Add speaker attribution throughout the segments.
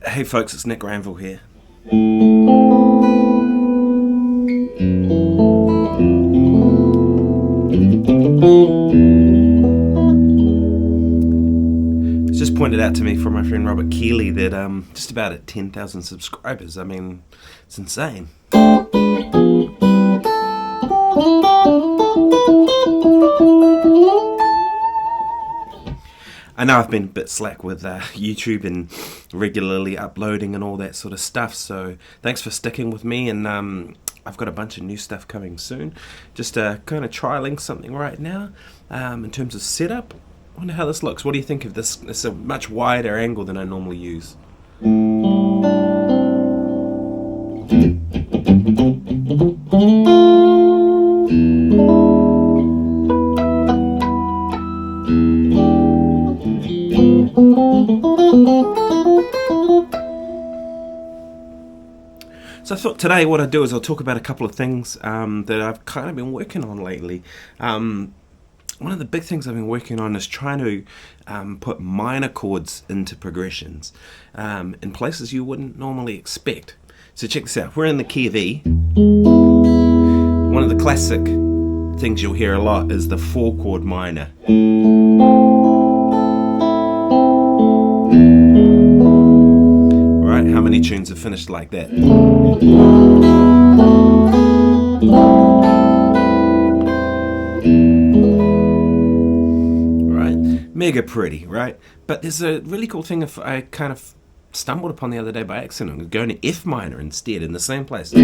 Speaker 1: Hey folks, it's Nick Granville here. It's just pointed out to me from my friend Robert Keeley that just about at 10,000 subscribers. I mean, it's insane. I know I've been a bit slack with YouTube and regularly uploading and all that sort of stuff, so thanks for sticking with me, and I've got a bunch of new stuff coming soon. Just kind of trialing something right now in terms of setup. I wonder how this looks. What do you think of this? It's a much wider angle than I normally use. So I thought today what I'd do is I'll talk about a couple of things that I've kind of been working on lately. One of the big things I've been working on is trying to put minor chords into progressions in places you wouldn't normally expect. So check this out. We're in the key of E. One of the classic things you'll hear a lot is the 4-chord minor. Right? How many tunes are finished like that? Mega pretty, right? But there's a really cool thing if I kind of stumbled upon the other day by accident. I'm going to F minor instead in the same place. It's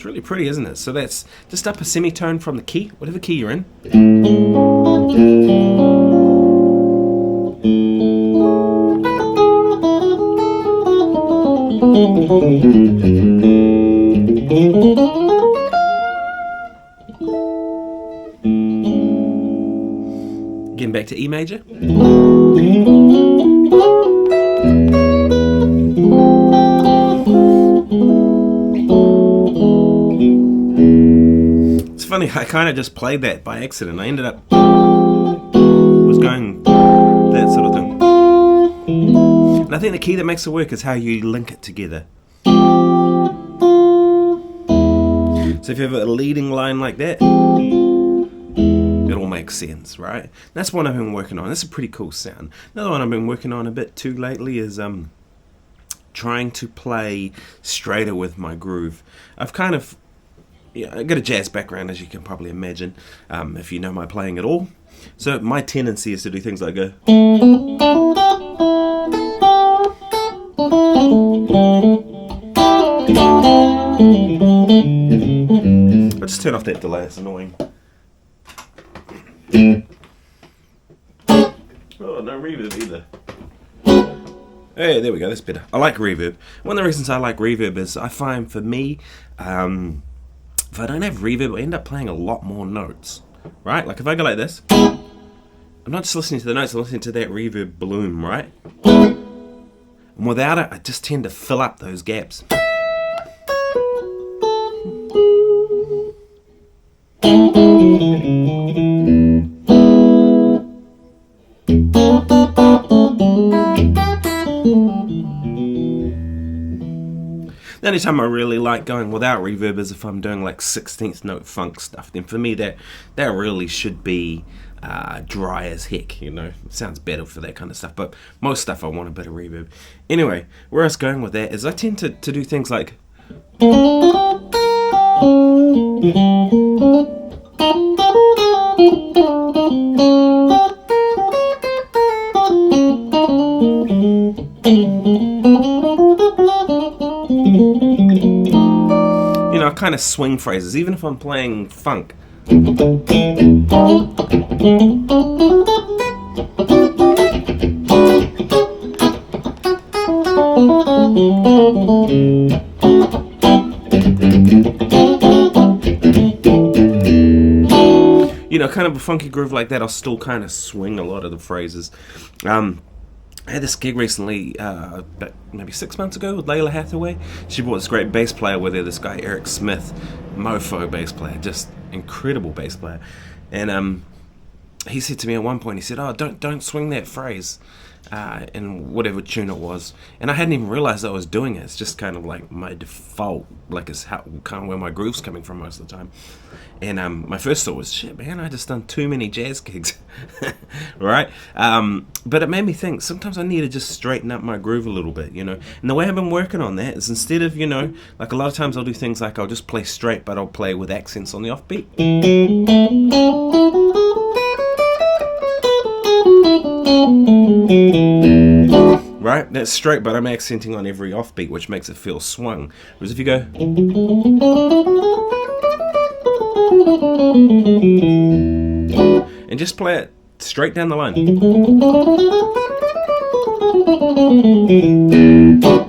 Speaker 1: really pretty, isn't it? So that's just up a semitone from the key, whatever key you're in. Again, back to E major. It's funny, I kind of just played that by accident. I ended up was going that sort of thing. And I think the key that makes it work is how you link it together. So if you have a leading line like that, it all makes sense, right? That's one I've been working on. That's a pretty cool sound. Another one I've been working on a bit too lately is trying to play straighter with my groove. I've kind of, I got a jazz background, as you can probably imagine, if you know my playing at all. So my tendency is to do things like a... I'll just turn off that delay, it's annoying. Oh, no reverb either. Hey, there we go, that's better. I like reverb. One of the reasons I like reverb is I find for me, if I don't have reverb, I end up playing a lot more notes. Right? Like if I go like this, I'm not just listening to the notes, I'm listening to that reverb bloom, right? And without it, I just tend to fill up those gaps. The only time I really like going without reverb is if I'm doing like 16th note funk stuff. Then for me that really should be dry as heck, you know. It sounds better for that kind of stuff, but most stuff I want a bit of reverb. Anyway, where I was going with that is I tend to do things like... You know, kind of swing phrases, even if I'm playing funk. You know, kind of a funky groove like that, I'll still kind of swing a lot of the phrases. I had this gig recently, about maybe 6 months ago with Layla Hathaway. She brought this great bass player with her, this guy Eric Smith, mofo bass player, just incredible bass player. And he said to me at one point, he said, "Oh, don't swing that phrase," in whatever tune it was. And I hadn't even realized I was doing it. It's just kind of like my default, like it's how, kind of where my groove's coming from most of the time. And my first thought was, shit, man, I just done too many jazz gigs, right? But it made me think, sometimes I need to just straighten up my groove a little bit, you know? And the way I've been working on that is, instead of, you know, like a lot of times I'll do things like I'll just play straight, but I'll play with accents on the offbeat. Right? That's straight, but I'm accenting on every offbeat, which makes it feel swung. Whereas if you go... and just play it straight down the line.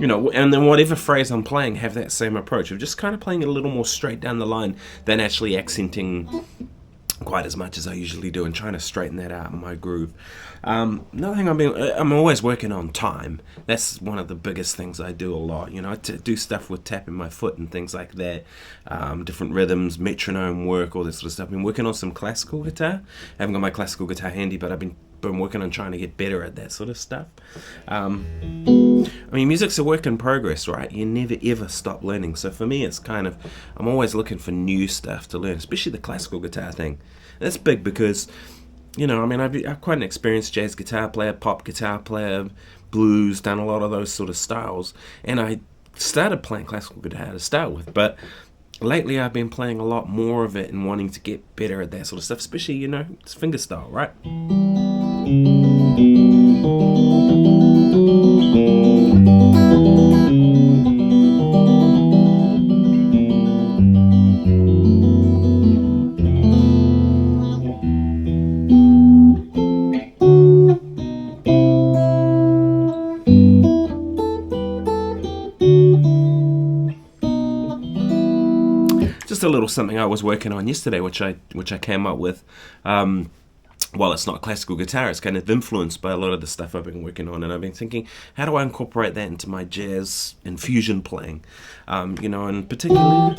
Speaker 1: You know, and then whatever phrase I'm playing, have that same approach of just kind of playing it a little more straight down the line than actually accenting quite as much as I usually do, and trying to straighten that out in my groove. Another thing I'm always working on time. That's one of the biggest things I do a lot. You know, I do stuff with tapping my foot and things like that, different rhythms, metronome work, all this sort of stuff. I've been working on some classical guitar. I haven't got my classical guitar handy, but I've been working on trying to get better at that sort of stuff. I mean, music's a work in progress, right? You never ever stop learning. So for me, it's kind of, I'm always looking for new stuff to learn, especially the classical guitar thing. That's big because, you know, I mean, I'm quite an experienced jazz guitar player, pop guitar player, blues, done a lot of those sort of styles. And I started playing classical guitar to start with, but lately I've been playing a lot more of it and wanting to get better at that sort of stuff, especially, you know, it's fingerstyle, right? Just a little something I was working on yesterday, which I came up with. Well, it's not classical guitar, it's kind of influenced by a lot of the stuff I've been working on, and I've been thinking, how do I incorporate that into my jazz infusion playing? You know, and particularly...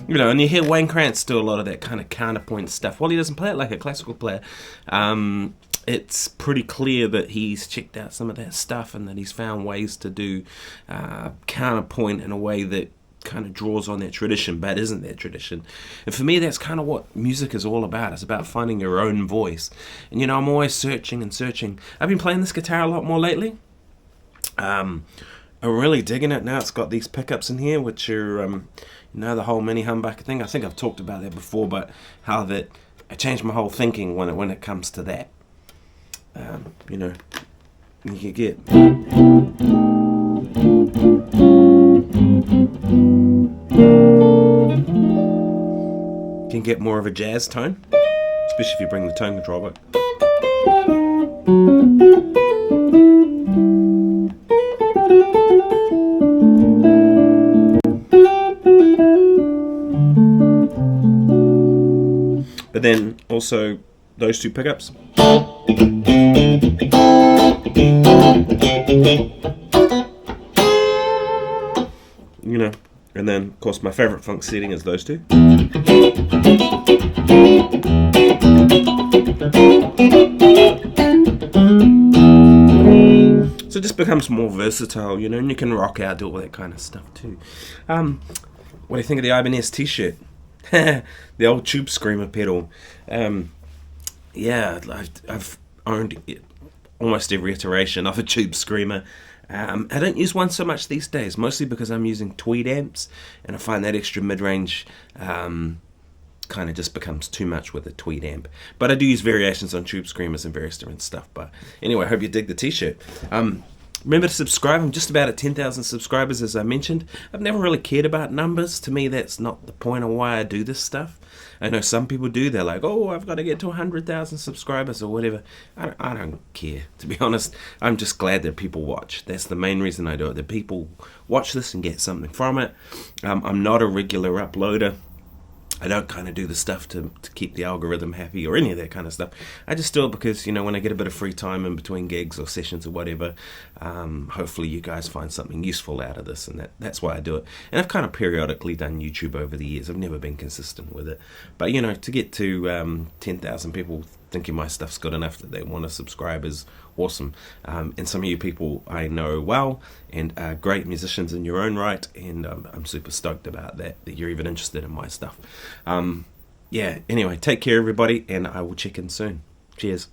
Speaker 1: You know, and you hear Wayne Krantz do a lot of that kind of counterpoint stuff. While he doesn't play it like a classical player, it's pretty clear that he's checked out some of that stuff and that he's found ways to do counterpoint in a way that kind of draws on that tradition, but isn't that tradition. And for me, that's kind of what music is all about. It's about finding your own voice. And, you know, I'm always searching and searching. I've been playing this guitar a lot more lately. I'm really digging it now. It's got these pickups in here, which are... you know, the whole mini humbucker thing. I think I've talked about that before, but how that I changed my whole thinking when it comes to that. You know, you can get more of a jazz tone, especially if you bring the tone control back. But then also those two pickups. You know, and then of course my favorite funk setting is those two. So it just becomes more versatile, you know, and you can rock out, do all that kind of stuff too. What do you think of the Ibanez t-shirt? The old Tube Screamer pedal. Yeah, I've owned almost every iteration of a Tube Screamer. I don't use one so much these days, mostly because I'm using tweed amps, and I find that extra mid-range kind of just becomes too much with a tweed amp. But I do use variations on Tube Screamers and various different stuff. But anyway, I hope you dig the t-shirt. Remember to subscribe. I'm just about at 10,000 subscribers, as I mentioned. I've never really cared about numbers. To me, that's not the point of why I do this stuff. I know some people do. They're like, oh, I've got to get to 100,000 subscribers or whatever. I don't care, to be honest. I'm just glad that people watch. That's the main reason I do it. That people watch this and get something from it. I'm not a regular uploader. I don't kind of do the stuff to keep the algorithm happy or any of that kind of stuff. I just do it because, when I get a bit of free time in between gigs or sessions or whatever, hopefully you guys find something useful out of this, and that's why I do it. And I've kind of periodically done YouTube over the years. I've never been consistent with it. But, to get to 10,000 people thinking my stuff's good enough that they want to subscribe is awesome. And some of you people I know well and are great musicians in your own right, and I'm super stoked about that you're even interested in my stuff. Anyway, take care everybody, and I will check in soon. Cheers.